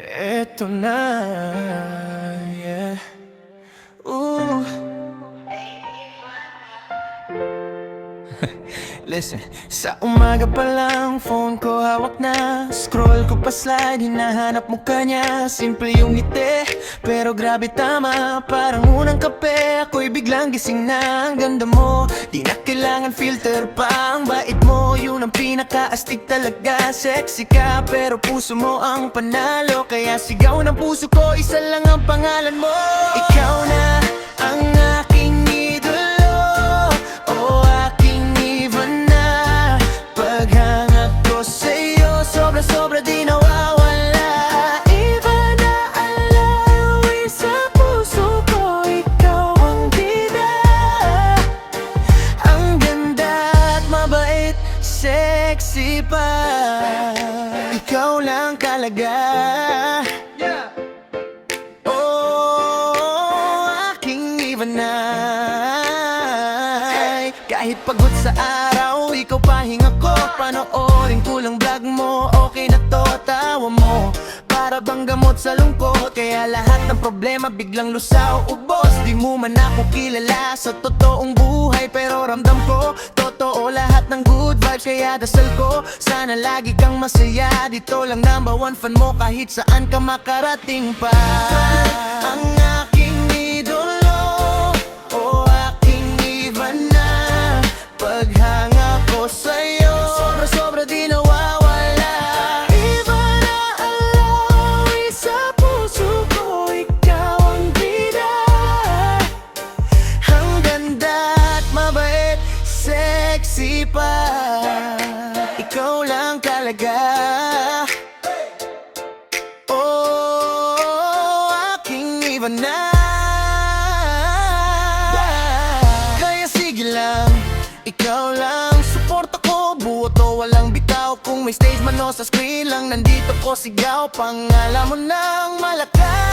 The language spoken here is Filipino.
Eto na, yeah. Ooh. Listen, sa umaga pa lang, phone ko hawak na. Scroll ko pa slide, hinahanap mo kanya. Simple yung ngiti, pero grabe tama. Parang unang kape, ako'y biglang gising na. Ang ganda mo, di na kailangan filter pa. Ang bait mo, yun ang pinaka-astig talaga. Sexy ka, pero puso mo ang panalo. Kaya sigaw ng puso ko, isa lang ang pangalan mo. Ikaw na ang aking idolo, o aking Ivana. Paghangap ko sa'yo, sobra-sobra di nawawala. Ivana, alawi sa puso ko, ikaw ang bida. Ang ganda at mabait, sexy pa. Ikaw lang talaga. Kahit pagod sa araw, ikaw pahinga ko. Panoorin ko lang vlog mo, okay na to, tawa mo para bang gamot sa lungkot. Kaya lahat ng problema biglang lusaw, ubos. Di mo man ako kilala sa totoong buhay, pero ramdam ko totoo lahat ng good vibes. Kaya dasal ko, sana lagi kang masaya. Dito lang number one fan mo, kahit saan ka makarating pa. Ang aking idolo, o aking Ivana. Paghanga ko sa'yo, sobra-sobra di nawawala. Ivana, alawi sa puso ko, ikaw ang bida. Ang ganda at mabait, sexy pa. Ikaw lang talaga. Oh, aking Ivana. Kaya sige lang, ikaw lang, suporta ko, buo to, walang bitaw. Kung may stage man o sa screen lang, nandito ko sigaw. Pangalan mo ng malakas.